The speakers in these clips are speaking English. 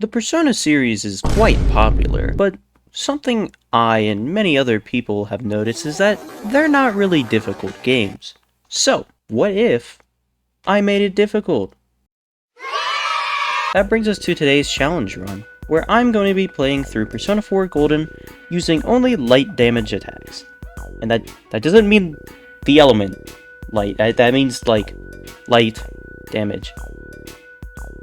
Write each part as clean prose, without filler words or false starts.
The Persona series is quite popular, but something I and many other people have noticed is that they're not really difficult games. So, what if I made it difficult? That brings us to today's challenge run, where I'm going to be playing through Persona 4 Golden using only light damage attacks. And that doesn't mean the element light, that means like light damage.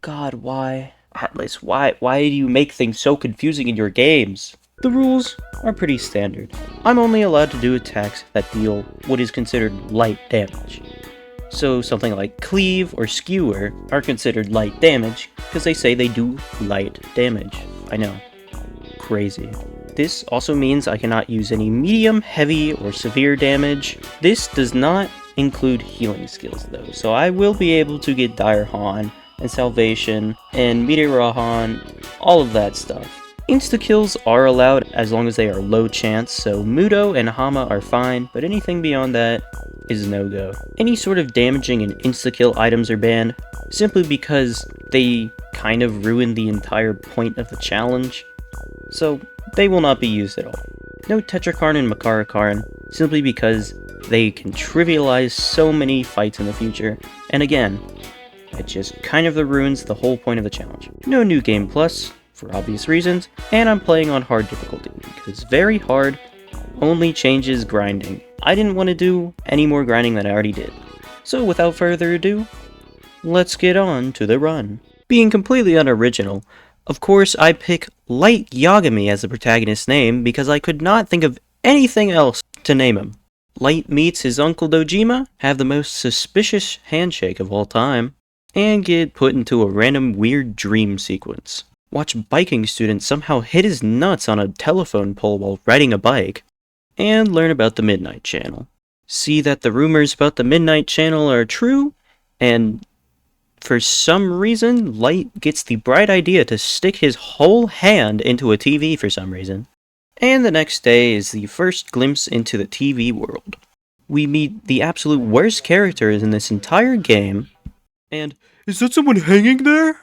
God, why? Atlas, why do you make things so confusing in your games? The rules are pretty standard. I'm only allowed to do attacks that deal what is considered light damage. So something like cleave or skewer are considered light damage because they say they do light damage. I know. Crazy. This also means I cannot use any medium, heavy, or severe damage. This does not include healing skills though, so I will be able to get Dire Han and Salvation and Meteorahan, all of that stuff. Insta-kills are allowed as long as they are low chance, so Mudo and Hama are fine, but anything beyond that is no-go. Any sort of damaging and insta-kill items are banned, simply because they kind of ruin the entire point of the challenge, so they will not be used at all. No Tetrakarn and Makarakarn, simply because they can trivialize so many fights in the future, and again, it just kind of ruins the whole point of the challenge. No New Game Plus, for obvious reasons, and I'm playing on hard difficulty, because very hard only changes grinding. I didn't want to do any more grinding than I already did. So without further ado, let's get on to the run. Being completely unoriginal, of course I pick Light Yagami as the protagonist's name because I could not think of anything else to name him. Light meets his uncle Dojima, have the most suspicious handshake of all time, and get put into a random weird dream sequence. Watch biking students somehow hit his nuts on a telephone pole while riding a bike, and learn about the Midnight Channel. See that the rumors about the Midnight Channel are true, and for some reason, Light gets the bright idea to stick his whole hand into a TV for some reason. And the next day is the first glimpse into the TV world. We meet the absolute worst characters in this entire game, and is that someone hanging there?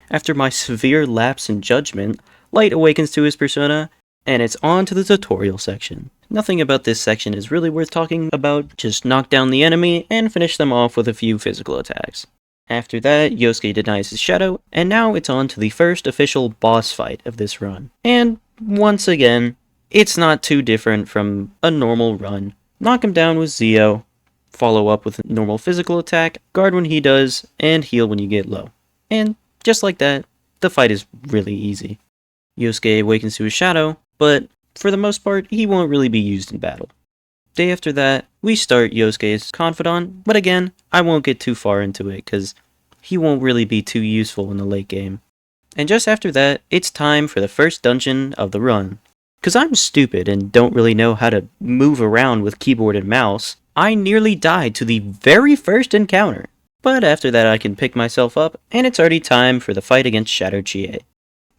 After my severe lapse in judgment, Light awakens to his persona, and it's on to the tutorial section. Nothing about this section is really worth talking about, just knock down the enemy and finish them off with a few physical attacks. After that, Yosuke denies his shadow, and now it's on to the first official boss fight of this run. And once again, it's not too different from a normal run. Knock him down with Zio, follow up with a normal physical attack, guard when he does, and heal when you get low. And just like that, the fight is really easy. Yosuke awakens to his shadow, but for the most part, he won't really be used in battle. Day after that, we start Yosuke's confidant, but again, I won't get too far into it, because he won't really be too useful in the late game. And just after that, it's time for the first dungeon of the run. Because I'm stupid and don't really know how to move around with keyboard and mouse, I nearly died to the very first encounter. But after that I can pick myself up, and it's already time for the fight against Shadow Chie.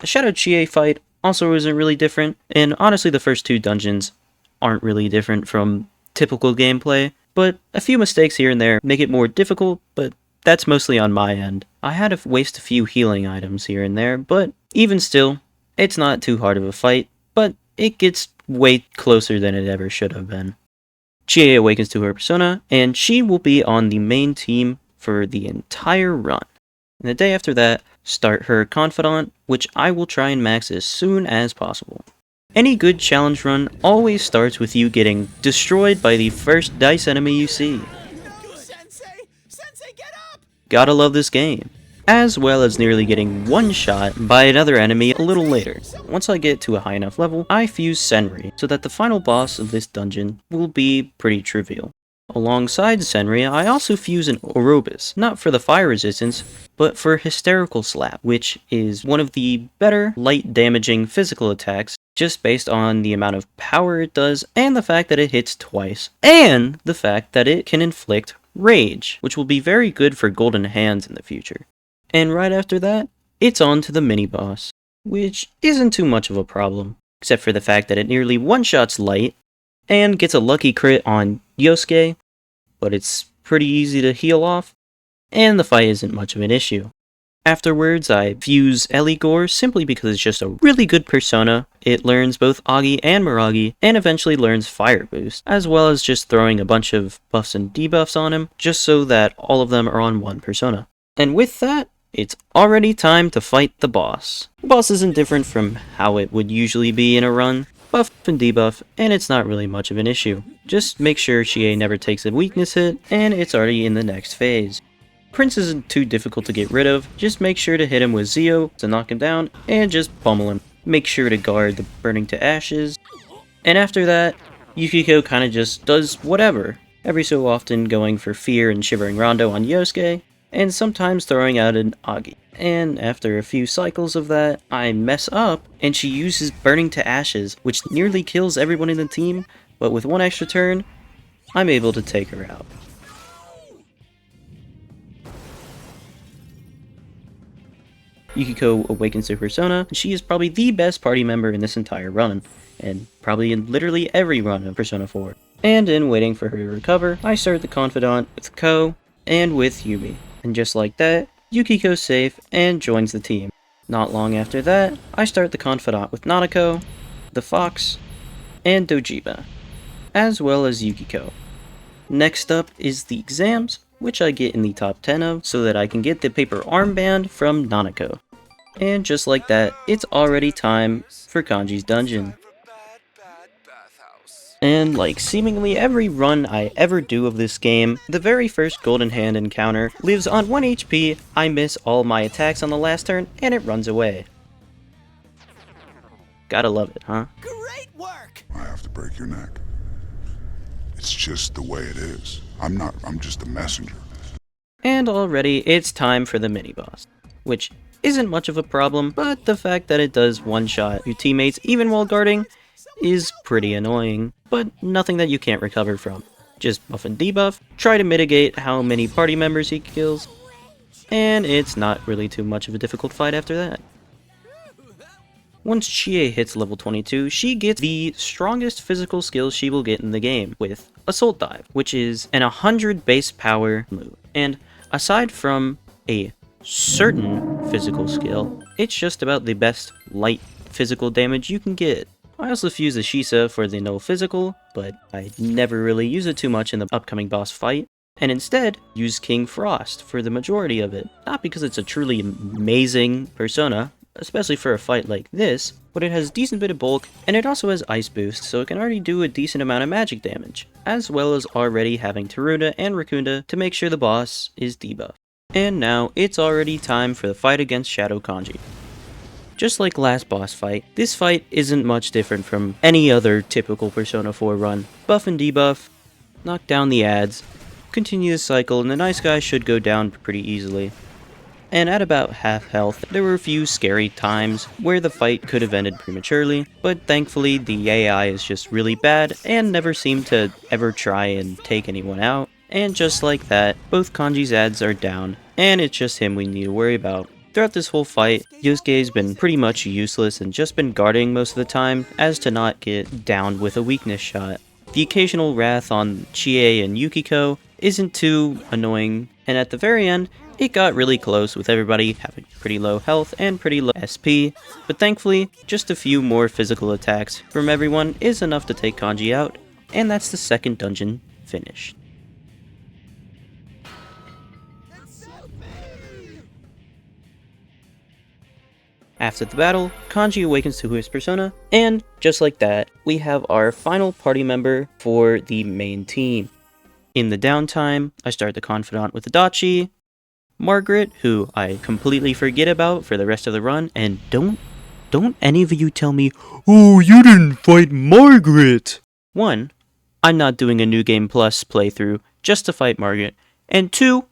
The Shadow Chie fight also isn't really different, and honestly the first two dungeons aren't really different from typical gameplay, but a few mistakes here and there make it more difficult, but that's mostly on my end. I had to waste a few healing items here and there, but even still, it's not too hard of a fight, but it gets way closer than it ever should have been. Chie awakens to her persona, and she will be on the main team for the entire run. And the day after that, start her confidant, which I will try and max as soon as possible. Any good challenge run always starts with you getting destroyed by the first dice enemy you see. Sensei, get up! Gotta love this game. As well as nearly getting one shot by another enemy a little later. Once I get to a high enough level, I fuse Senri, so that the final boss of this dungeon will be pretty trivial. Alongside Senri, I also fuse an Orobus, not for the fire resistance, but for Hysterical Slap, which is one of the better light damaging physical attacks, just based on the amount of power it does, and the fact that it hits twice, and the fact that it can inflict Rage, which will be very good for Golden Hands in the future. And right after that, it's on to the mini-boss, which isn't too much of a problem, except for the fact that it nearly one-shots Light, and gets a lucky crit on Yosuke, but it's pretty easy to heal off, and the fight isn't much of an issue. Afterwards, I fuse Ellie Gore simply because it's just a really good persona. It learns both Agi and Miragi, and eventually learns Fire Boost, as well as just throwing a bunch of buffs and debuffs on him, just so that all of them are on one persona. And with that, it's already time to fight the boss. The boss isn't different from how it would usually be in a run. Buff and debuff, and it's not really much of an issue. Just make sure Chie never takes a weakness hit, and it's already in the next phase. Prince isn't too difficult to get rid of, just make sure to hit him with Zio to knock him down, and just pummel him. Make sure to guard the burning to ashes. And after that, Yukiko kinda just does whatever, every so often going for Fear and Shivering Rondo on Yosuke, and sometimes throwing out an Agi. And after a few cycles of that, I mess up, and she uses Burning to Ashes, which nearly kills everyone in the team, but with one extra turn, I'm able to take her out. Yukiko awakens to Persona, and she is probably the best party member in this entire run, and probably in literally every run of Persona 4. And in waiting for her to recover, I start the Confidant with Ko, and with Yumi. And just like that, Yukiko's safe and joins the team. Not long after that, I start the Confidant with Nanako, the Fox, and Dojima, as well as Yukiko. Next up is the exams, which I get in the top 10 of, so that I can get the paper armband from Nanako. And just like that, it's already time for Kanji's dungeon. And like seemingly every run I ever do of this game, the very first Golden Hand encounter lives on 1 HP, I miss all my attacks on the last turn, and it runs away. Gotta love it, huh? Great work! I have to break your neck. It's just the way it is. I'm just a messenger. And already it's time for the mini-boss, which isn't much of a problem, but the fact that it does one-shot your teammates even while guarding is pretty annoying, but nothing that you can't recover from. Just buff and debuff, try to mitigate how many party members he kills, and it's not really too much of a difficult fight after that. Once Chie hits level 22, she gets the strongest physical skill she will get in the game, with Assault Dive, which is an 100 base power move. And aside from a certain physical skill, it's just about the best light physical damage you can get. I also fuse the Shisa for the no physical, but I never really use it too much in the upcoming boss fight, and instead use King Frost for the majority of it. Not because it's a truly amazing persona, especially for a fight like this, but it has decent bit of bulk, and it also has Ice Boost, so it can already do a decent amount of magic damage, as well as already having Taruna and Rakunda to make sure the boss is debuffed. And now, it's already time for the fight against Shadow Kanji. Just like last boss fight, this fight isn't much different from any other typical Persona 4 run. Buff and debuff, knock down the adds, continue the cycle, and the nice guy should go down pretty easily. And at about half health, there were a few scary times where the fight could have ended prematurely, but thankfully the AI is just really bad and never seemed to ever try and take anyone out. And just like that, both Kanji's adds are down, and it's just him we need to worry about. Throughout this whole fight, Yosuke's been pretty much useless and just been guarding most of the time, as to not get downed with a weakness shot. The occasional wrath on Chie and Yukiko isn't too annoying, and at the very end, it got really close with everybody having pretty low health and pretty low SP, but thankfully, just a few more physical attacks from everyone is enough to take Kanji out, and that's the second dungeon finished. After the battle, Kanji awakens to his persona, and just like that, we have our final party member for the main team. In the downtime, I start the Confidant with Adachi, Margaret, who I completely forget about for the rest of the run, and don't any of you tell me, "Oh, you didn't fight Margaret!" 1, I'm not doing a New Game Plus playthrough just to fight Margaret, and 2,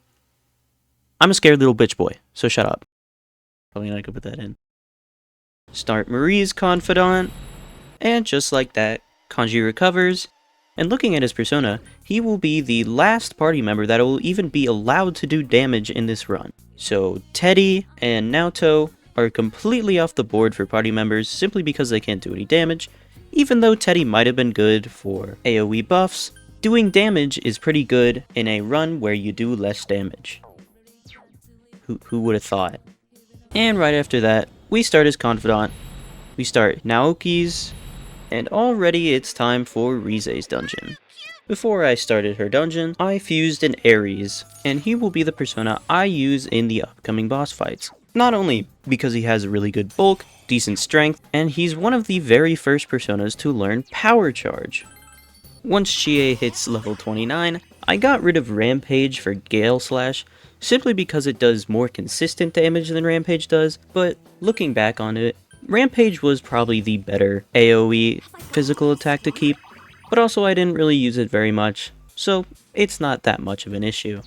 I'm a scared little bitch boy, so shut up. Probably not gonna put that in. Start Marie's Confidant, and just like that, Kanji recovers, and looking at his persona, he will be the last party member that will even be allowed to do damage in this run. So Teddy and Naoto are completely off the board for party members simply because they can't do any damage. Even though Teddy might have been good for AoE buffs, doing damage is pretty good in a run where you do less damage. Who would have thought? And right after that, we start his confidant. We start Naoki's, and already it's time for Rize's dungeon. Before I started her dungeon, I fused an Ares, and he will be the persona I use in the upcoming boss fights. Not only because he has a really good bulk, decent strength, and he's one of the very first personas to learn Power Charge. Once Chie hits level 29, I got rid of Rampage for Gale Slash, simply because it does more consistent damage than Rampage does, but looking back on it, Rampage was probably the better AoE physical attack to keep, but also I didn't really use it very much, so it's not that much of an issue.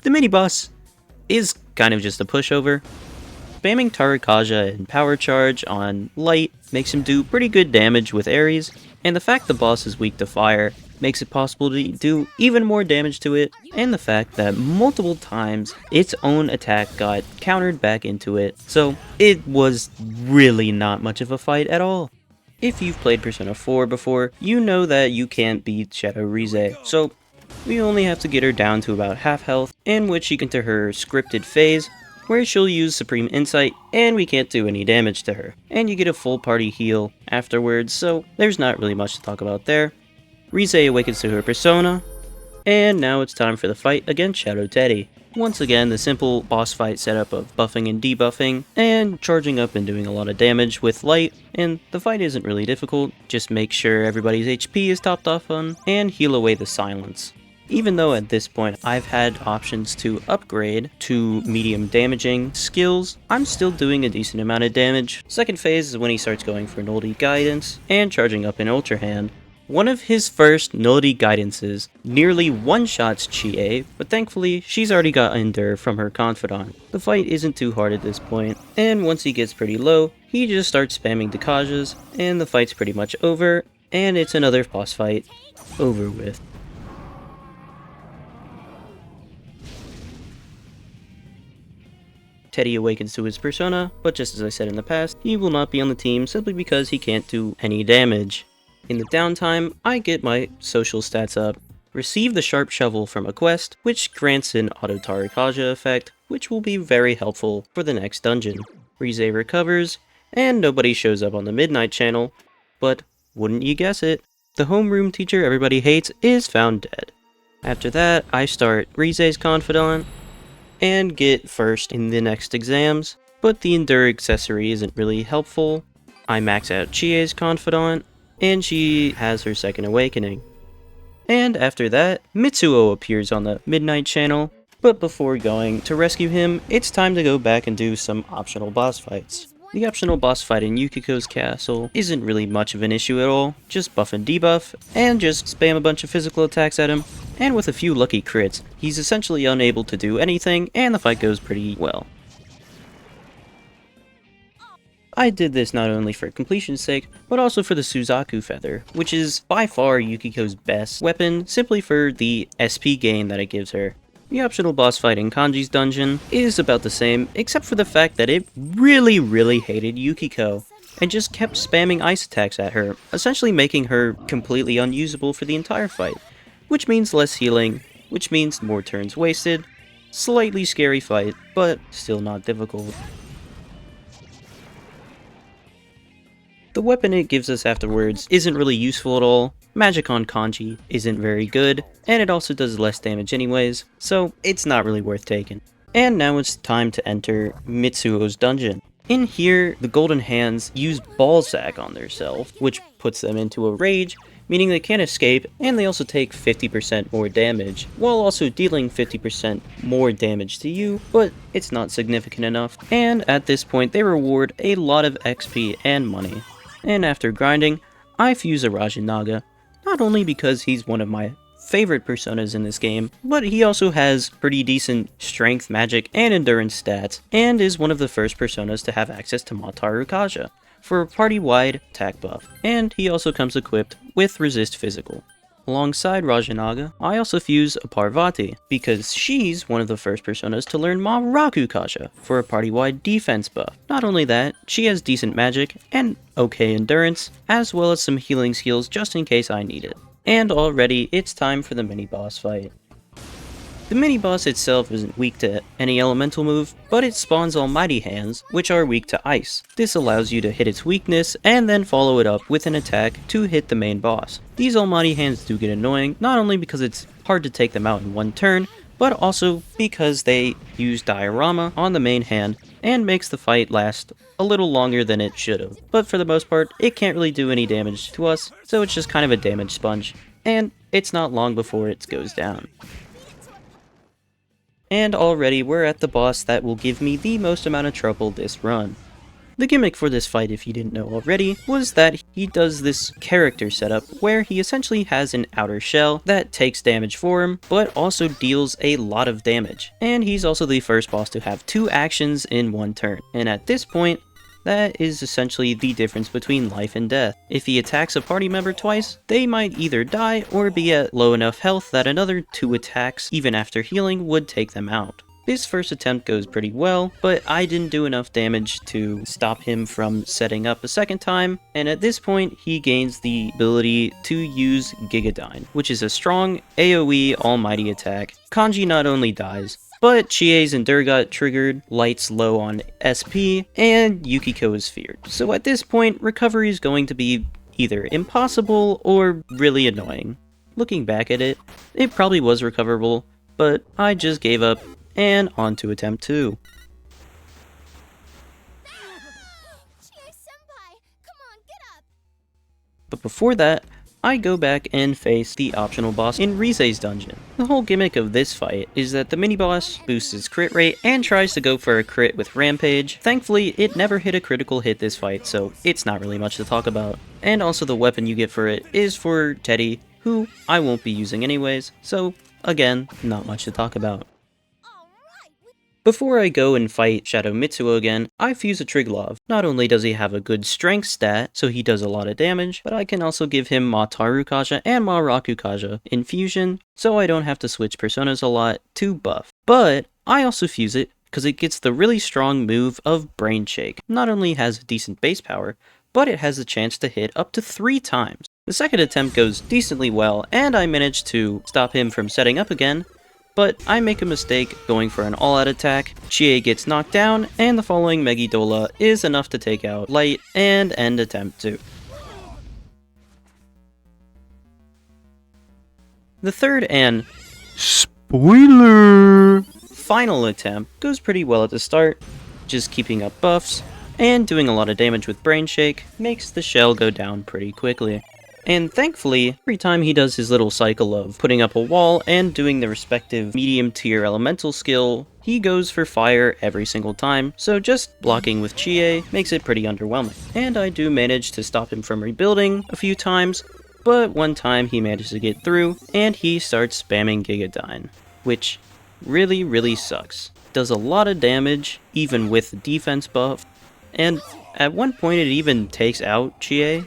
The mini-boss is kind of just a pushover. Spamming Tarakaja and Power Charge on Light makes him do pretty good damage with Ares, and the fact the boss is weak to fire makes it possible to do even more damage to it, and the fact that multiple times its own attack got countered back into it, so it was really not much of a fight at all. If you've played Persona 4 before, you know that you can't beat Shadow Rize, so we only have to get her down to about half health, in which she can enter her scripted phase, where she'll use Supreme Insight, and we can't do any damage to her. And you get a full party heal afterwards, so there's not really much to talk about there. Rize awakens to her persona, and now it's time for the fight against Shadow Teddy. Once again, the simple boss fight setup of buffing and debuffing, and charging up and doing a lot of damage with light, and the fight isn't really difficult, just make sure everybody's HP is topped off on, and heal away the silence. Even though at this point I've had options to upgrade to medium damaging skills, I'm still doing a decent amount of damage. Second phase is when he starts going for Nullity Guidance, and charging up in Ultra Hand. One of his first Nullity Guidances nearly one-shots Chie, but thankfully she's already got Endure from her Confidant. The fight isn't too hard at this point, and once he gets pretty low, he just starts spamming Dekajas, and the fight's pretty much over, and it's another boss fight over with. Teddy awakens to his persona, but just as I said in the past, he will not be on the team simply because he can't do any damage. In the downtime, I get my social stats up, receive the Sharp Shovel from a quest, which grants an Auto Tarakaja effect, which will be very helpful for the next dungeon. Rize recovers, and nobody shows up on the Midnight Channel, but wouldn't you guess it, the homeroom teacher everybody hates is found dead. After that, I start Rize's Confidant, and get first in the next exams, but the Endure accessory isn't really helpful. I max out Chie's Confidant, and she has her second awakening. And after that, Mitsuo appears on the Midnight Channel, but before going to rescue him, it's time to go back and do some optional boss fights. The optional boss fight in Yukiko's castle isn't really much of an issue at all, just buff and debuff, and just spam a bunch of physical attacks at him, and with a few lucky crits, he's essentially unable to do anything, and the fight goes pretty well. I did this not only for completion's sake, but also for the Suzaku Feather, which is by far Yukiko's best weapon, simply for the SP gain that it gives her. The optional boss fight in Kanji's dungeon is about the same, except for the fact that it really hated Yukiko, and just kept spamming ice attacks at her, essentially making her completely unusable for the entire fight, which means less healing, which means more turns wasted, slightly scary fight, but still not difficult. The weapon it gives us afterwards isn't really useful at all, magic on Kanji isn't very good, and it also does less damage anyways, so it's not really worth taking. And now it's time to enter Mitsuo's dungeon. In here, the Golden Hands use Ballsack on theirself, which puts them into a rage, meaning they can't escape, and they also take 50% more damage, while also dealing 50% more damage to you, but it's not significant enough. And at this point, they reward a lot of XP and money. And after grinding, I fuse a Rajanaga, not only because he's one of my favorite personas in this game, but he also has pretty decent strength, magic, and endurance stats, and is one of the first personas to have access to Mataru Kaja for a party-wide attack buff, and he also comes equipped with Resist Physical. Alongside Rajanaga, I also fuse a Parvati, because she's one of the first personas to learn Maraku Kaja for a party-wide defense buff. Not only that, she has decent magic and okay endurance, as well as some healing skills just in case I need it. And already, it's time for the mini-boss fight. The mini-boss itself isn't weak to any elemental move, but it spawns almighty hands, which are weak to ice. This allows you to hit its weakness, and then follow it up with an attack to hit the main boss. These almighty hands do get annoying, not only because it's hard to take them out in one turn, but also because they use diorama on the main hand, and makes the fight last a little longer than it should have. But for the most part, it can't really do any damage to us, so it's just kind of a damage sponge, and it's not long before it goes down. And already we're at the boss that will give me the most amount of trouble this run. The gimmick for this fight, if you didn't know already, was that he does this character setup where he essentially has an outer shell that takes damage for him, but also deals a lot of damage. And he's also the first boss to have 2 actions in one turn, and at this point, that is essentially the difference between life and death. If he attacks a party member twice, they might either die or be at low enough health that another 2 attacks, even after healing, would take them out. This first attempt goes pretty well, but I didn't do enough damage to stop him from setting up a second time, and at this point he gains the ability to use Gigadyne, which is a strong AoE almighty attack. Kanji not only dies, but Chie's Endure got triggered, Light's low on SP, and Yukiko is feared. So at this point, recovery is going to be either impossible or really annoying. Looking back at it, it probably was recoverable, but I just gave up, and on to attempt 2. But before that, I go back and face the optional boss in Rise's dungeon. The whole gimmick of this fight is that the mini-boss boosts his crit rate and tries to go for a crit with Rampage. Thankfully, it never hit a critical hit this fight, so it's not really much to talk about. And also the weapon you get for it is for Teddy, who I won't be using anyways, so again, not much to talk about. Before I go and fight Shadow Mitsuo again, I fuse a Triglav. Not only does he have a good strength stat, so he does a lot of damage, but I can also give him Ma Tarukaja and Ma Rakukaja in fusion, so I don't have to switch personas a lot to buff. But I also fuse it because it gets the really strong move of Brain Shake. Not only has decent base power, but it has the chance to hit up to 3 times. The second attempt goes decently well, and I manage to stop him from setting up again, but I make a mistake going for an all-out attack, Chie gets knocked down, and the following Megidola is enough to take out Light and end attempt 2. The third and spoiler final attempt goes pretty well at the start, just keeping up buffs, and doing a lot of damage with Brain Shake makes the shell go down pretty quickly. And thankfully, every time he does his little cycle of putting up a wall and doing the respective medium tier elemental skill, he goes for fire every single time, so just blocking with Chie makes it pretty underwhelming. And I do manage to stop him from rebuilding a few times, but one time he manages to get through, and he starts spamming Gigadyne, which really sucks. Does a lot of damage, even with the defense buff, and at one point it even takes out Chie.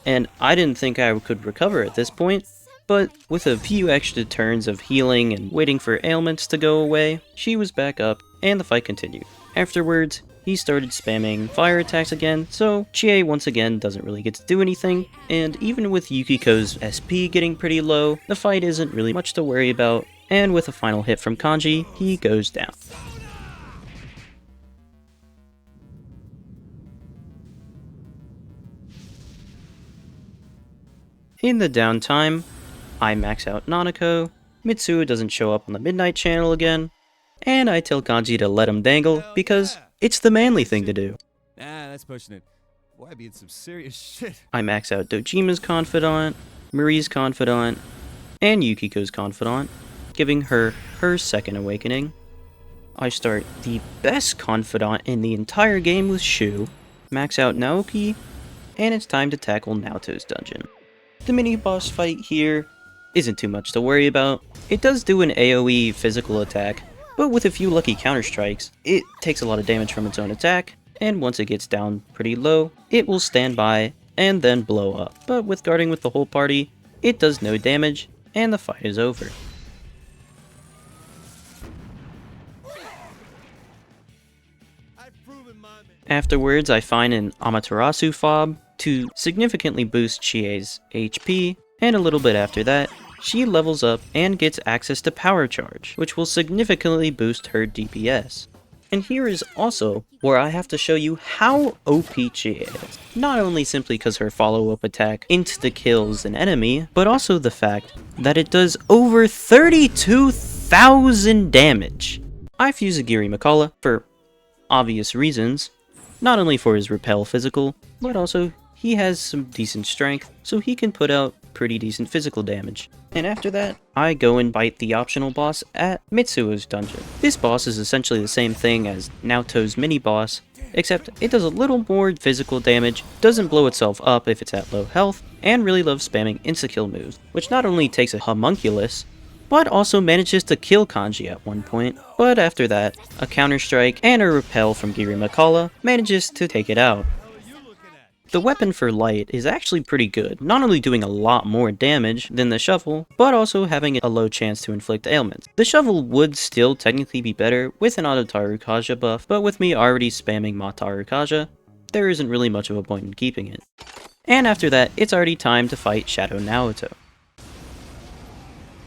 And I didn't think I could recover at this point, but with a few extra turns of healing and waiting for ailments to go away, she was back up, and the fight continued. Afterwards, he started spamming fire attacks again, so Chie once again doesn't really get to do anything, and even with Yukiko's SP getting pretty low, the fight isn't really much to worry about, and with a final hit from Kanji, he goes down. In the downtime, I max out Nanako, Mitsuo doesn't show up on the Midnight Channel again, and I tell Kanji to let him dangle because it's the manly thing to do. Nah, that's pushing it. Boy, I be in some serious shit. I max out Dojima's Confidant, Marie's Confidant, and Yukiko's Confidant, giving her her second awakening. I start the best Confidant in the entire game with Shu, max out Naoki, and it's time to tackle Naoto's dungeon. The mini-boss fight here isn't too much to worry about. It does do an AoE physical attack, but with a few lucky counter-strikes, it takes a lot of damage from its own attack, and once it gets down pretty low, it will stand by and then blow up. But with guarding with the whole party, it does no damage, and the fight is over. Afterwards, I find an Amaterasu fob to significantly boost Chie's HP, and a little bit after that, she levels up and gets access to Power Charge, which will significantly boost her DPS. And here is also where I have to show you how OP she is. Not only simply because her follow-up attack insta-kills an enemy, but also the fact that it does over 32,000 damage. I've used Agiri Makala for obvious reasons, not only for his repel physical, but also he has some decent strength, so he can put out pretty decent physical damage. And after that, I go and fight the optional boss at Mitsuo's dungeon. This boss is essentially the same thing as Naoto's mini-boss, except it does a little more physical damage, doesn't blow itself up if it's at low health, and really loves spamming insta-kill moves, which not only takes a homunculus, but also manages to kill Kanji at one point, but after that, a counter-strike and a repel from Giri Makala manages to take it out. The weapon for Light is actually pretty good, not only doing a lot more damage than the shovel, but also having a low chance to inflict ailments. The shovel would still technically be better with an Auto Tarukaja buff, but with me already spamming Ma Tarukaja, there isn't really much of a point in keeping it. And after that, it's already time to fight Shadow Naoto.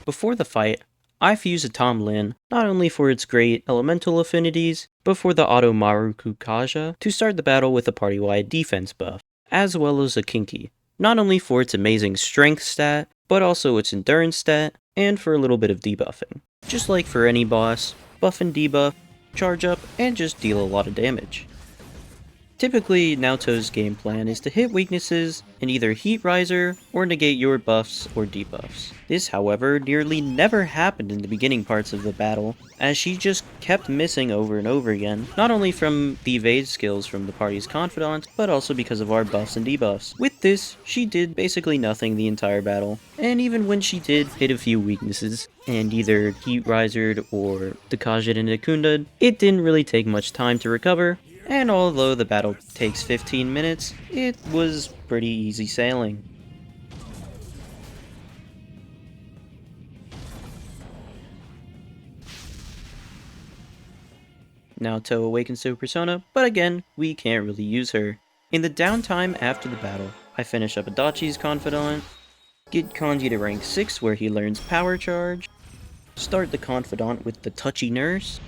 Before the fight, I fuse a Tom Lin, not only for its great elemental affinities, but for the Auto Marukukaja to start the battle with a party-wide defense buff, as well as a Kinky, not only for its amazing strength stat, but also its endurance stat, and for a little bit of debuffing. Just like for any boss, buff and debuff, charge up, and just deal a lot of damage. Typically, Naoto's game plan is to hit weaknesses and either Heat Riser or negate your buffs or debuffs. This, however, nearly never happened in the beginning parts of the battle, as she just kept missing over and over again, not only from the evade skills from the party's confidant, but also because of our buffs and debuffs. With this, she did basically nothing the entire battle, and even when she did hit a few weaknesses, and either Heat Risered or Dekajed and Nekundad, it didn't really take much time to recover, and although the battle takes 15 minutes, it was pretty easy sailing. Naoto awakens to a persona, but again, we can't really use her. In the downtime after the battle, I finish up Adachi's Confidant, get Kanji to rank 6 where he learns Power Charge, start the Confidant with the Touchy Nurse,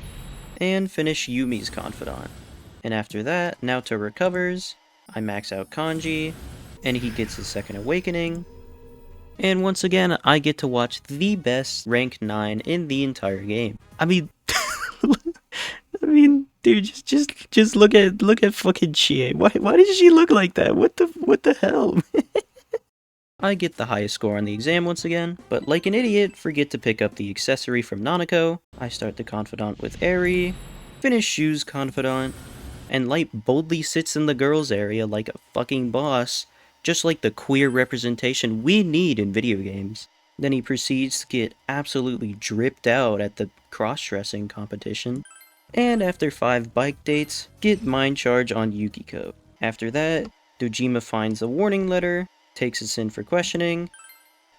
and finish Yumi's Confidant. And after that, Naoto recovers, I max out Kanji, and he gets his second awakening. And once again, I get to watch the best rank 9 in the entire game. I mean, dude, just look at fucking Chie. Why did she look like that? What the hell? I get the highest score on the exam once again, but like an idiot, forget to pick up the accessory from Nanako. I start the Confidant with Eri, finish Shu's Confidant, and Light boldly sits in the girls area like a fucking boss, just like the queer representation we need in video games. Then he proceeds to get absolutely dripped out at the cross-dressing competition. And after 5 bike dates, get Mind Charge on Yukiko. After that, Dojima finds a warning letter, takes us in for questioning,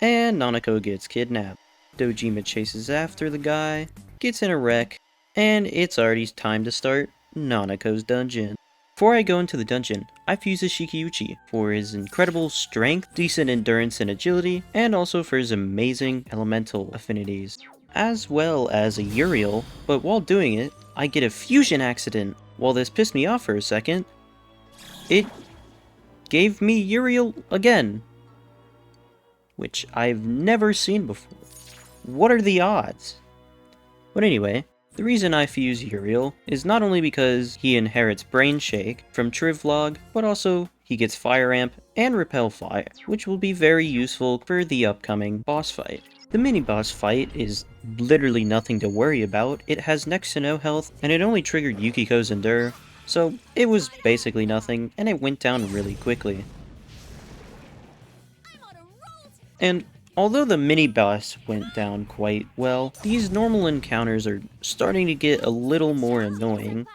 and Nanako gets kidnapped. Dojima chases after the guy, gets in a wreck, and it's already time to start Nanako's dungeon. Before I go into the dungeon, I fuse a Shikiuchi for his incredible strength, decent endurance and agility, and also for his amazing elemental affinities, as well as a Uriel, but while doing it, I get a fusion accident. While this pissed me off for a second, it gave me Uriel again, which I've never seen before. What are the odds? But anyway, the reason I fuse Uriel is not only because he inherits Brain Shake from Trivlog, but also he gets Fire Amp and Repel Fire, which will be very useful for the upcoming boss fight. The mini-boss fight is literally nothing to worry about. It has next to no health, and it only triggered Yukiko's Endure, so it was basically nothing, and it went down really quickly. And although the mini-boss went down quite well, these normal encounters are starting to get a little more annoying,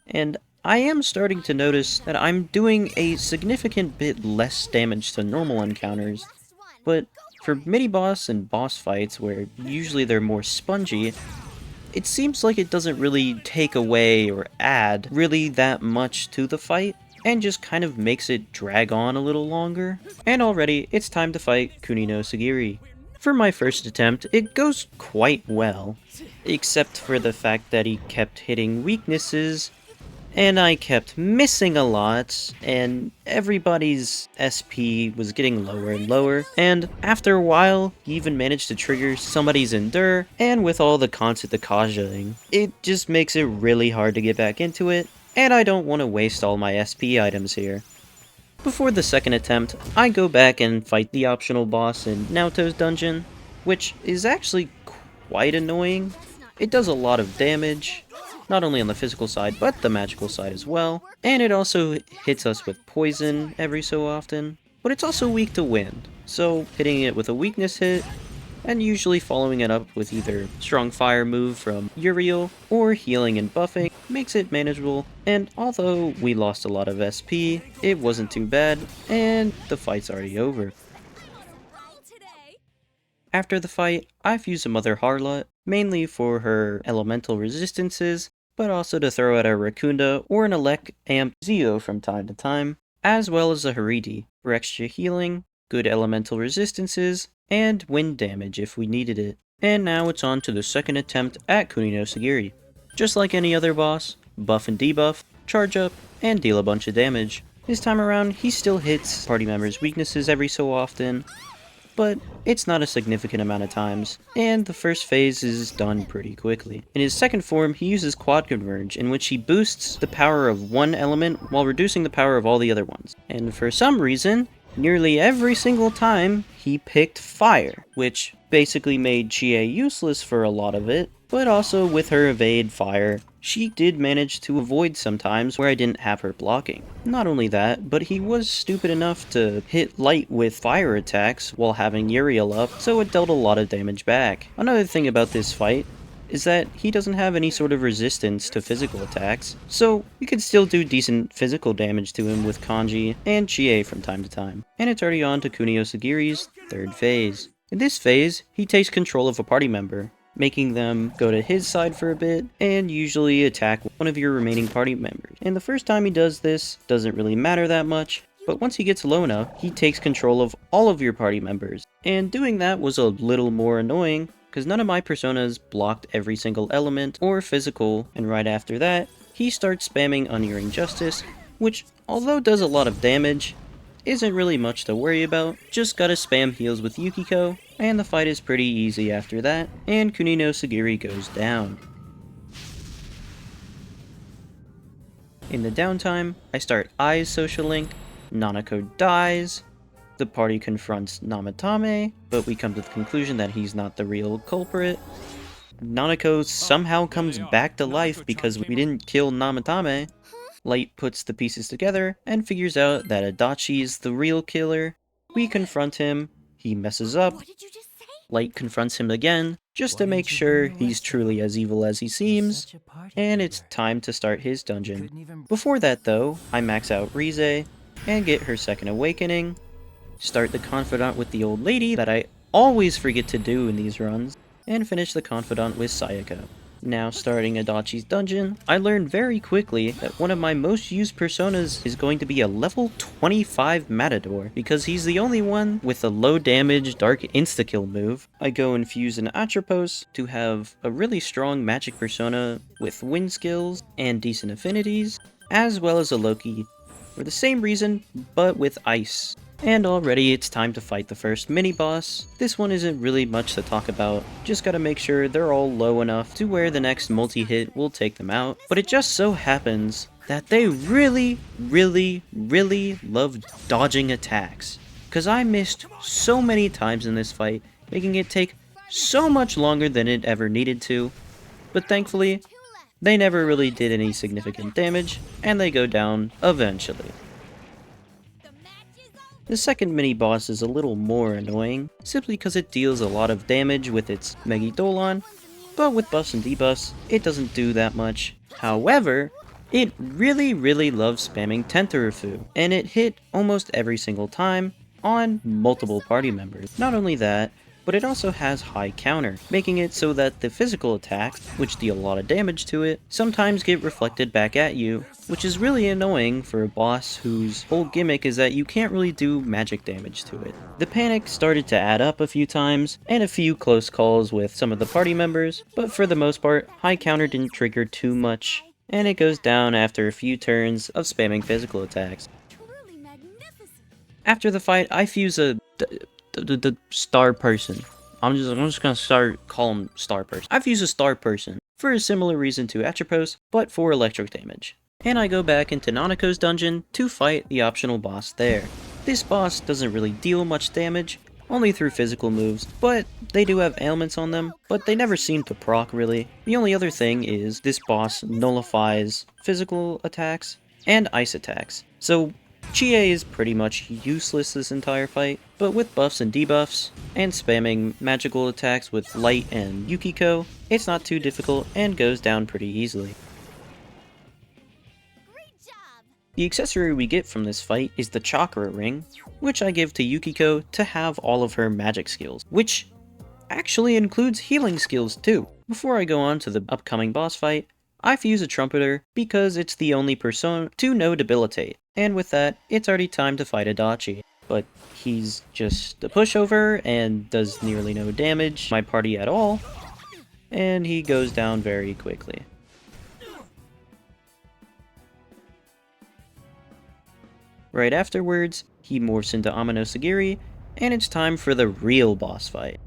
and I am starting to notice that I'm doing a significant bit less damage to normal encounters, but for mini-boss and boss fights where usually they're more spongy, it seems like it doesn't really take away or add really that much to the fight, and just kind of makes it drag on a little longer. And already, it's time to fight Kunino Sagiri. For my first attempt, it goes quite well, except for the fact that he kept hitting weaknesses, and I kept missing a lot, and everybody's SP was getting lower and lower, and after a while, he even managed to trigger somebody's Endure, and with all the constant Akaja-ing, it just makes it really hard to get back into it, and I don't want to waste all my SP items here. Before the second attempt, I go back and fight the optional boss in Naoto's dungeon, which is actually quite annoying. It does a lot of damage, not only on the physical side, but the magical side as well, and it also hits us with poison every so often, but it's also weak to wind, so hitting it with a weakness hit, and usually following it up with either strong fire move from Uriel or healing and buffing makes it manageable, and although we lost a lot of SP, it wasn't too bad, and the fight's already over. After the fight, I've used a Mother Harlot, mainly for her elemental resistances, but also to throw out a Rakunda or an Elec Amp Zio from time to time, as well as a Haridi for extra healing, good elemental resistances, and wind damage if we needed it. And now it's on to the second attempt at Kuni no Sagiri. Just like any other boss, buff and debuff, charge up, and deal a bunch of damage. This time around, he still hits party members' weaknesses every so often, but it's not a significant amount of times, and the first phase is done pretty quickly. In his second form, he uses Quad Converge, in which he boosts the power of one element while reducing the power of all the other ones. And for some reason, nearly every single time, he picked fire, which basically made Chie useless for a lot of it, but also with her evade fire, she did manage to avoid sometimes where I didn't have her blocking. Not only that, but he was stupid enough to hit light with fire attacks while having Uriel up, so it dealt a lot of damage back. Another thing about this fight is that he doesn't have any sort of resistance to physical attacks, so we could still do decent physical damage to him with Kanji and Chie from time to time. And it's already on to Kunio Sagiri's third phase. In this phase, he takes control of a party member, making them go to his side for a bit, and usually attack one of your remaining party members. And the first time he does this, doesn't really matter that much, but once he gets low enough, he takes control of all of your party members. And doing that was a little more annoying, because none of my personas blocked every single element or physical, and right after that, he starts spamming Unyielding Justice, which, although does a lot of damage, isn't really much to worry about. Just gotta spam heals with Yukiko, and the fight is pretty easy after that, and Kuni no Sagiri goes down. In the downtime, I start Ai's social link, Nanako dies, the party confronts Namatame, but we come to the conclusion that he's not the real culprit. Nanako somehow comes back to life because we didn't kill Namatame. Light puts the pieces together and figures out that Adachi is the real killer. We confront him, he messes up. Light confronts him again, just to make sure he's truly as evil as he seems, and it's time to start his dungeon. Before that though, I max out Rize, and get her second awakening, start the Confidant with the old lady that I always forget to do in these runs, and finish the Confidant with Sayaka. Now starting Adachi's dungeon, I learned very quickly that one of my most used personas is going to be a level 25 Matador, because he's the only one with a low damage dark insta-kill move. I go infuse an Atropos to have a really strong magic persona with wind skills and decent affinities, as well as a Loki for the same reason, but with ice. And already it's time to fight the first mini-boss. This one isn't really much to talk about, just gotta make sure they're all low enough to where the next multi-hit will take them out. But it just so happens that they really love dodging attacks. Cause I missed so many times in this fight, making it take so much longer than it ever needed to. But thankfully, they never really did any significant damage, and they go down eventually. The second mini-boss is a little more annoying, simply because it deals a lot of damage with its Megidolon, but with buffs and debuffs, it doesn't do that much. However, it really loves spamming Tenterufu, and it hit almost every single time on multiple party members. Not only that, but it also has high counter, making it so that the physical attacks, which deal a lot of damage to it, sometimes get reflected back at you, which is really annoying for a boss whose whole gimmick is that you can't really do magic damage to it. The panic started to add up a few times, and a few close calls with some of the party members, but for the most part, high counter didn't trigger too much, and it goes down after a few turns of spamming physical attacks. After the fight, I fuse the star person. I'm just gonna start calling him star person. I fuse a star person for a similar reason to Atropos, but for electric damage. And I go back into Nanako's dungeon to fight the optional boss there. This boss doesn't really deal much damage, only through physical moves, but they do have ailments on them, but they never seem to proc really. The only other thing is this boss nullifies physical attacks and ice attacks. So Chie is pretty much useless this entire fight, but with buffs and debuffs, and spamming magical attacks with Light and Yukiko, it's not too difficult and goes down pretty easily. The accessory we get from this fight is the Chakra Ring, which I give to Yukiko to have all of her magic skills, which actually includes healing skills too. Before I go on to the upcoming boss fight, I fuse a Trumpeter because it's the only persona to know Debilitate, and with that, it's already time to fight Adachi. But he's just a pushover and does nearly no damage to my party at all, and he goes down very quickly. Right afterwards, he morphs into Amano Sagiri, and it's time for the real boss fight.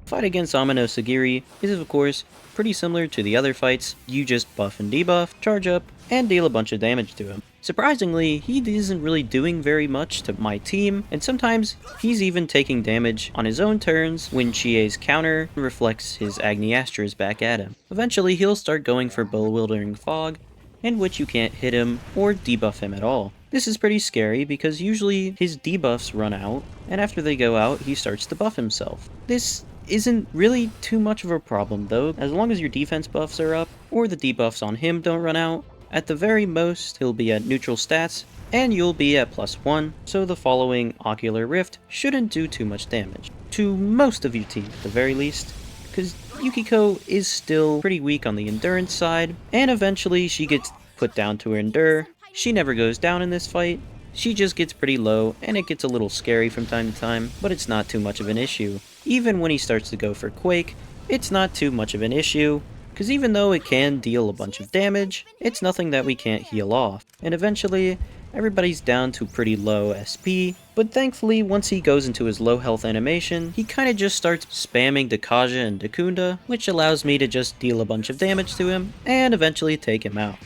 The fight against Amano Sagiri is of course pretty similar to the other fights. You just buff and debuff, charge up, and deal a bunch of damage to him. Surprisingly, he isn't really doing very much to my team, and sometimes he's even taking damage on his own turns when Chie's counter reflects his Agni Astras back at him. Eventually he'll start going for Bewildering Fog, in which you can't hit him or debuff him at all. This is pretty scary because usually his debuffs run out, and after they go out, he starts to buff himself. This isn't really too much of a problem though, as long as your defense buffs are up, or the debuffs on him don't run out. At the very most, he'll be at neutral stats, and you'll be at +1, so the following Ocular Rift shouldn't do too much damage. To most of your team at the very least, because Yukiko is still pretty weak on the endurance side, and eventually she gets put down to her endure. She never goes down in this fight, she just gets pretty low, and it gets a little scary from time to time, but it's not too much of an issue. Even when he starts to go for Quake, it's not too much of an issue, because even though it can deal a bunch of damage, it's nothing that we can't heal off. And eventually, everybody's down to pretty low SP, but thankfully once he goes into his low health animation, he kinda just starts spamming Dakaja and Dakunda, which allows me to just deal a bunch of damage to him, and eventually take him out.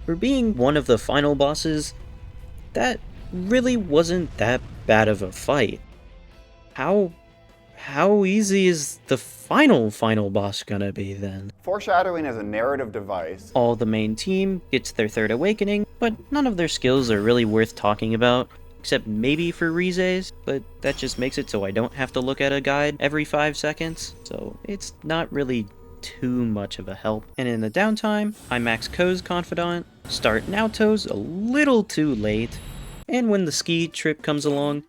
For being one of the final bosses, that really wasn't that bad of a fight. How easy is the final boss gonna be then? Foreshadowing is a narrative device. All the main team gets their third awakening, but none of their skills are really worth talking about, except maybe for Rize's, but that just makes it so I don't have to look at a guide every 5 seconds, so it's not really too much of a help. And in the downtime, I max Ko's Confidant, start Naoto's a little too late, and when the ski trip comes along,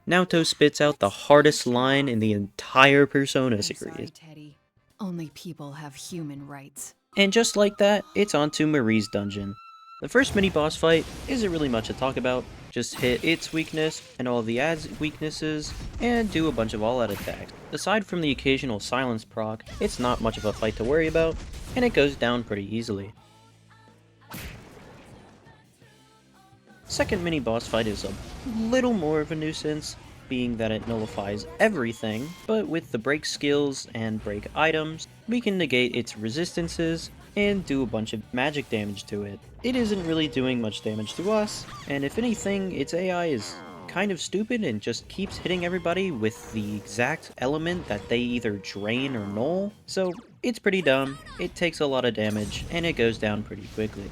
Naoto spits out the hardest line in the entire Persona series. Sorry, Teddy. Only people have human rights. And just like that, it's on to Marie's dungeon. The first mini-boss fight isn't really much to talk about, just hit its weakness and all of the ad's weaknesses, and do a bunch of all-out attacks. Aside from the occasional silence proc, it's not much of a fight to worry about, and it goes down pretty easily. Second mini-boss fight is a little more of a nuisance, being that it nullifies everything, but with the break skills and break items, we can negate its resistances and do a bunch of magic damage to it. It isn't really doing much damage to us, and if anything, its AI is kind of stupid and just keeps hitting everybody with the exact element that they either drain or null, so it's pretty dumb, it takes a lot of damage, and it goes down pretty quickly.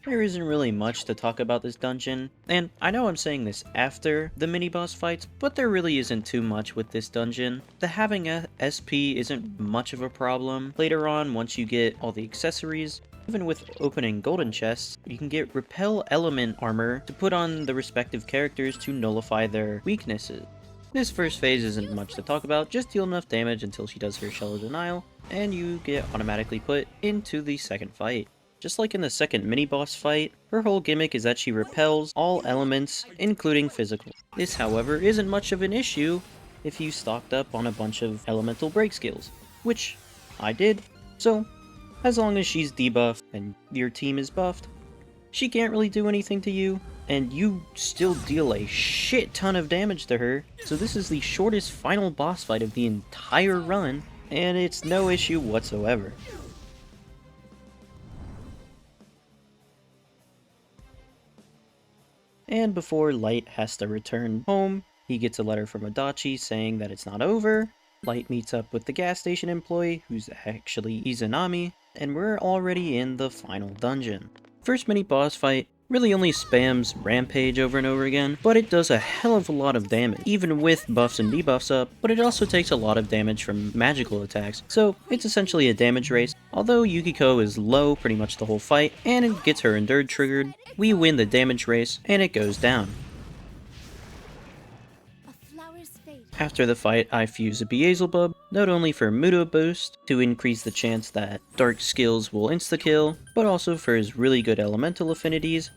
There isn't really much to talk about this dungeon, and I know I'm saying this after the mini-boss fights, but there really isn't too much with this dungeon. The having a SP isn't much of a problem. Later on, once you get all the accessories, Even with opening golden chests, you can get repel element armor to put on the respective characters to nullify their weaknesses. This first phase isn't much to talk about, just deal enough damage until she does her Shell of Denial, and you get automatically put into the second fight. Just like in the second mini-boss fight, her whole gimmick is that she repels all elements, including physical. This, however, isn't much of an issue if you stocked up on a bunch of elemental break skills, which I did, so as long as she's debuffed and your team is buffed, she can't really do anything to you, and you still deal a shit ton of damage to her, so this is the shortest final boss fight of the entire run, and it's no issue whatsoever. And before Light has to return home, he gets a letter from Tomodachi saying that it's not over. Light meets up with the gas station employee, who's actually Izanami, and we're already in the final dungeon. First mini-boss fight really only spams Rampage over and over again, but it does a hell of a lot of damage, even with buffs and debuffs up, but it also takes a lot of damage from magical attacks, so it's essentially a damage race. Although Yukiko is low pretty much the whole fight, and it gets her Endured triggered, we win the damage race, and it goes down. After the fight, I fuse a Beelzebub, not only for Muto boost, to increase the chance that dark skills will insta-kill, but also for his really good elemental affinities,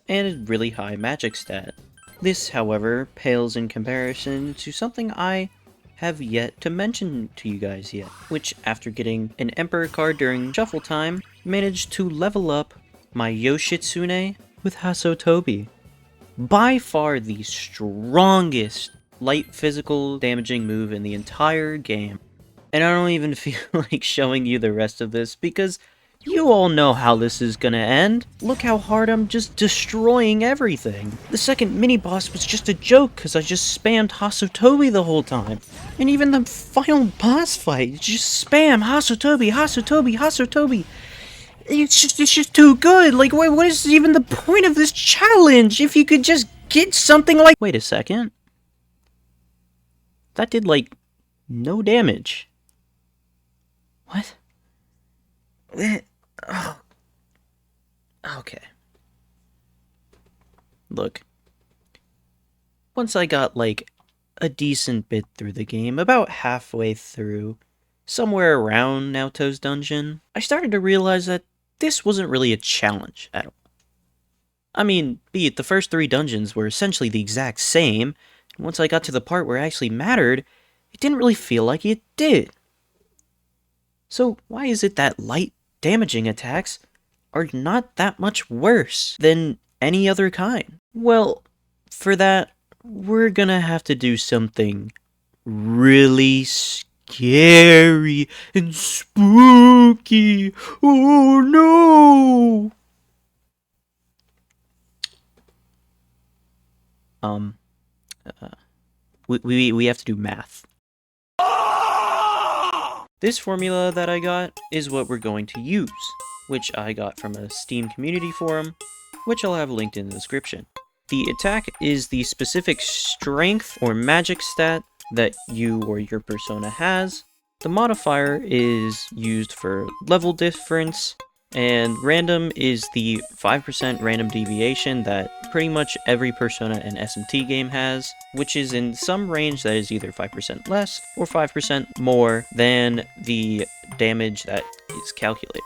and his really high magic stat. This, however, pales in comparison to something I have yet to mention to you guys yet, which, after getting an Emperor card during shuffle time, managed to level up my Yoshitsune with Hasotobi. By far the strongest light physical damaging move in the entire game. And I don't even feel like showing you the rest of this because you all know how this is gonna end. Look how hard I'm just destroying everything. The second mini-boss was just a joke because I just spammed Hasotobi the whole time. And even the final boss fight, just spam Hasotobi, Hasotobi, Hasotobi. It's just too good. Like, what is even the point of this challenge if you could just get something like— Wait a second. That did, like, no damage. What? Oh. Okay. Look. Once I got, like, a decent bit through the game, about halfway through, somewhere around Naoto's dungeon, I started to realize that this wasn't really a challenge at all. I mean, be it the first 3 dungeons were essentially the exact same, and once I got to the part where it actually mattered, it didn't really feel like it did. So why is it that light damaging attacks are not that much worse than any other kind? Well, for that, we're gonna have to do something really scary and spooky. Oh no! We have to do math. This formula that I got is what we're going to use, which I got from a Steam community forum, which I'll have linked in the description. The attack is the specific strength or magic stat that you or your persona has. The modifier is used for level difference, and random is the 5% random deviation that pretty much every Persona and SMT game has, which is in some range that is either 5% less or 5% more than the damage that is calculated.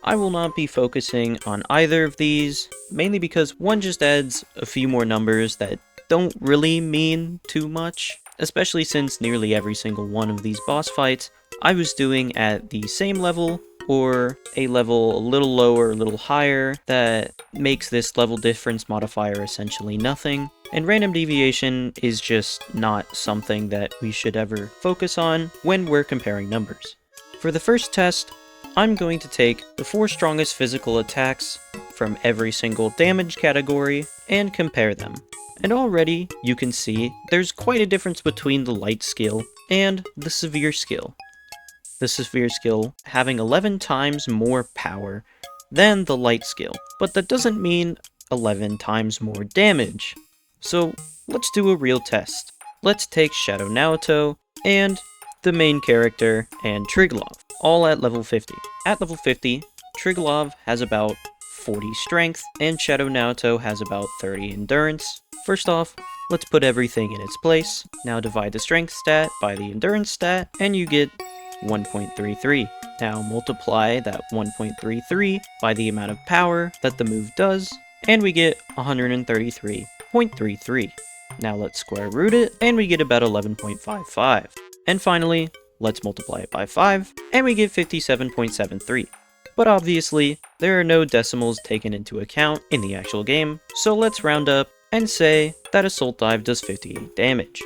I will not be focusing on either of these, mainly because one just adds a few more numbers that don't really mean too much, especially since nearly every single one of these boss fights I was doing at the same level or a level a little lower, a little higher, that makes this level difference modifier essentially nothing. And random deviation is just not something that we should ever focus on when we're comparing numbers. For the first test, I'm going to take the 4 strongest physical attacks from every single damage category and compare them. And already, you can see, there's quite a difference between the light skill and the severe skill. The severe skill having 11 times more power than the light skill, but that doesn't mean 11 times more damage. So let's do a real test. Let's take Shadow Naoto and the main character and Triglav, all at level 50. At level 50, Triglav has about 40 strength, and Shadow Naoto has about 30 endurance. First off, let's put everything in its place. Now divide the strength stat by the endurance stat, and you get 1.33. Now multiply that 1.33 by the amount of power that the move does, and we get 133.33. Now let's square root it, and we get about 11.55. And finally, let's multiply it by 5, and we get 57.73. But obviously, there are no decimals taken into account in the actual game, so let's round up and say that Assault Dive does 58 damage.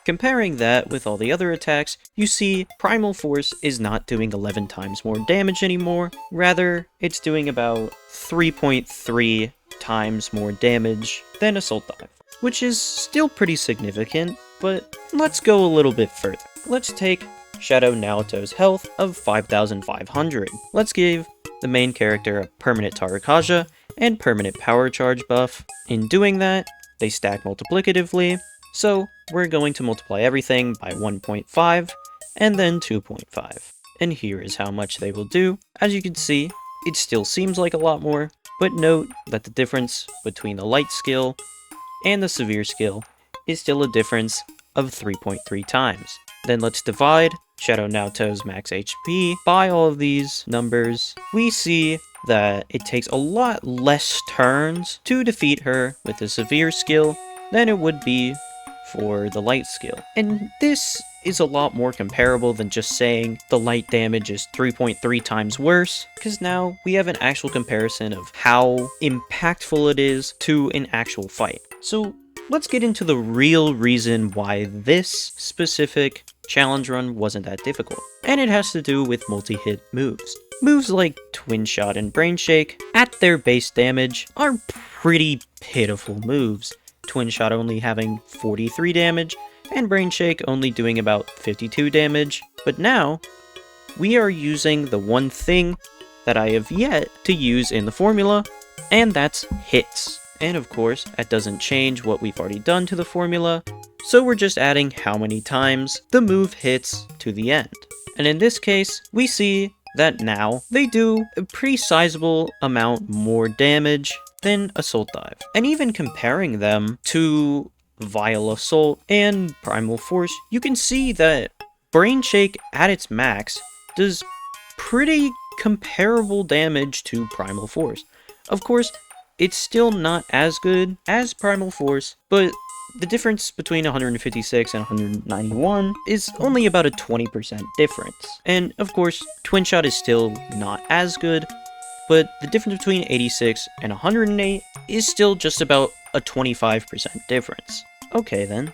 Comparing that with all the other attacks, you see Primal Force is not doing 11 times more damage anymore, rather, it's doing about 3.3 times more damage than Assault Dive, which is still pretty significant, but let's go a little bit further. Let's take Shadow Naoto's health of 5,500. Let's give the main character a permanent Tarakaja and permanent power charge buff. In doing that, they stack multiplicatively, so we're going to multiply everything by 1.5 and then 2.5. And here is how much they will do. As you can see, it still seems like a lot more, but note that the difference between the light skill and the severe skill is still a difference of 3.3 times. Then let's divide Shadow Naoto's max HP by all of these numbers. We see that it takes a lot less turns to defeat her with the severe skill than it would be for the light skill. And this is a lot more comparable than just saying the light damage is 3.3 times worse, because now we have an actual comparison of how impactful it is to an actual fight. So let's get into the real reason why this specific challenge run wasn't that difficult. And it has to do with multi-hit moves. Moves like Twin Shot and Brain Shake, at their base damage, are pretty pitiful moves. Twin Shot only having 43 damage, and Brain Shake only doing about 52 damage. But now, we are using the one thing that I have yet to use in the formula, and that's hits. And of course, that doesn't change what we've already done to the formula, so we're just adding how many times the move hits to the end. And in this case, we see that now they do a pretty sizable amount more damage than Assault Dive. And even comparing them to Vile Assault and Primal Force, you can see that Brain Shake at its max does pretty comparable damage to Primal Force. Of course, it's still not as good as Primal Force, but the difference between 156 and 191 is only about a 20% difference. And of course, Twin Shot is still not as good, but the difference between 86 and 108 is still just about a 25% difference. Okay then,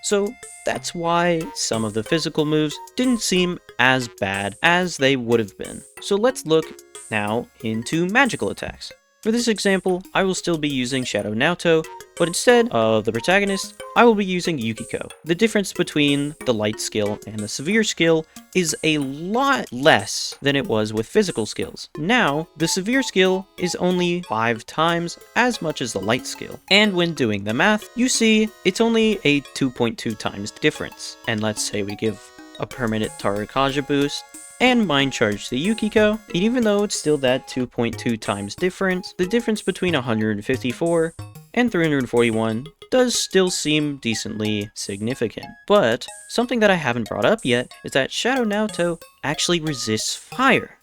so that's why some of the physical moves didn't seem as bad as they would have been. So let's look now into magical attacks. For this example, I will still be using Shadow Naoto, but instead of the protagonist, I will be using Yukiko. The difference between the light skill and the severe skill is a lot less than it was with physical skills. Now, the severe skill is only 5 times as much as the light skill. And when doing the math, you see it's only a 2.2 times difference. And let's say we give a permanent Tarakaja boost and Mind Charge the Yukiko, and even though it's still that 2.2 times difference, the difference between 154 and 341 does still seem decently significant. But something that I haven't brought up yet is that Shadow Naoto actually resists fire.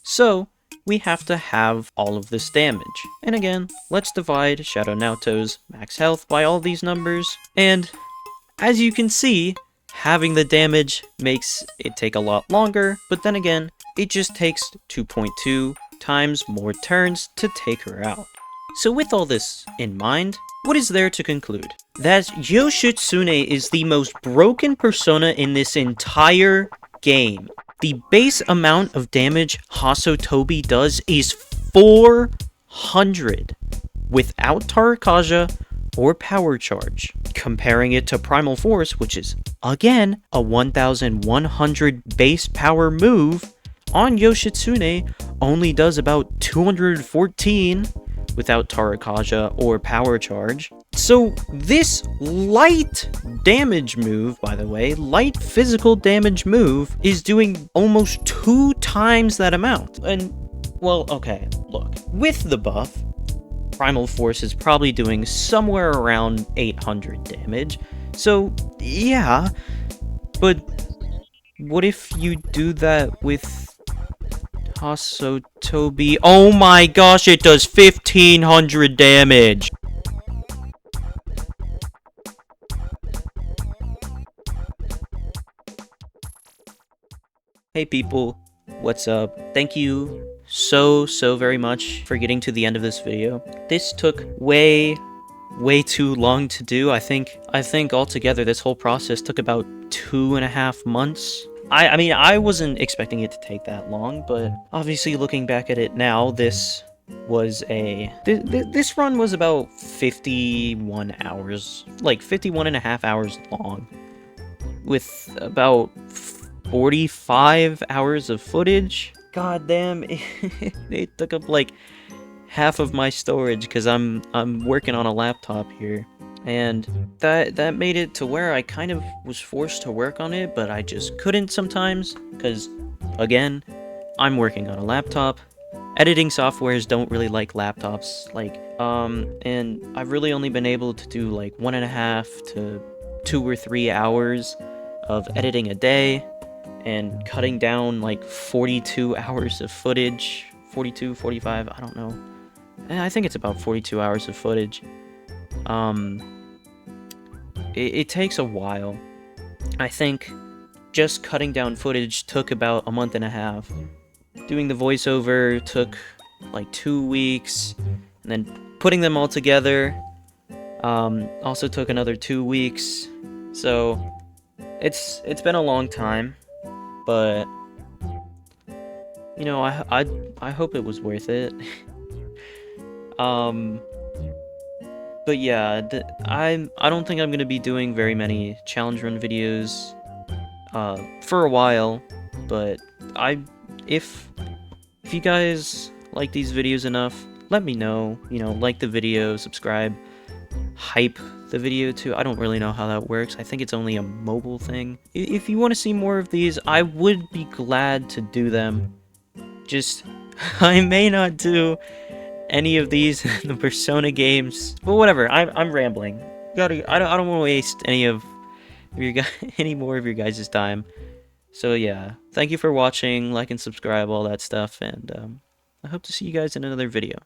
So we have to have all of this damage. And again, let's divide Shadow Naoto's max health by all these numbers, and as you can see, having the damage makes it take a lot longer, but then again, it just takes 2.2 times more turns to take her out. So with all this in mind, what is there to conclude? That Yoshitsune is the most broken persona in this entire game. The base amount of damage Hasotobi does is 400 without Tarakaja or Power Charge. Comparing it to Primal Force, which is, again, a 1100 base power move, on Yoshitsune only does about 214 without Tarakaja or Power Charge. So this light damage move, by the way, light physical damage move, is doing almost 2 times that amount. And Well, okay, look. With the buff, Primal Force is probably doing somewhere around 800 damage. So, yeah. But what if you do that with Hasotobi? Oh my gosh, it does 1500 damage! Hey people, what's up? Thank you so very much for getting to the end of this video. This took way too long to do. I think altogether this whole process took about 2.5 months. I mean, I wasn't expecting it to take that long, but obviously looking back at it now, this was this run was about 51 hours, like 51.5 hours long, with about 45 hours of footage. God damn, it took up like half of my storage because I'm working on a laptop here, and that made it to where I kind of was forced to work on it, but I just couldn't sometimes because, again, I'm working on a laptop. Editing softwares don't really like laptops, and I've really only been able to do like 1.5 to 2 or 3 hours of editing a day, and cutting down like 42 hours of footage, 42, 45, I don't know. I think it's about 42 hours of footage. It takes a while. I think just cutting down footage took about 1.5 months. Doing the voiceover took like 2 weeks, and then putting them all together also took another 2 weeks. So it's been a long time, but you know, I hope it was worth it. But yeah, I don't think I'm gonna be doing very many challenge run videos for a while, but if you guys like these videos enough, let me know. You know, like the video, subscribe, hype the video too. I don't really know how that works. I think it's only a mobile thing. If you want to see more of these, I would be glad to do them. Just, I may not do any of these in the Persona games, but whatever. I'm rambling. I don't want to waste any more of your guys' time. So yeah, thank you for watching. Like and subscribe, all that stuff, and I hope to see you guys in another video.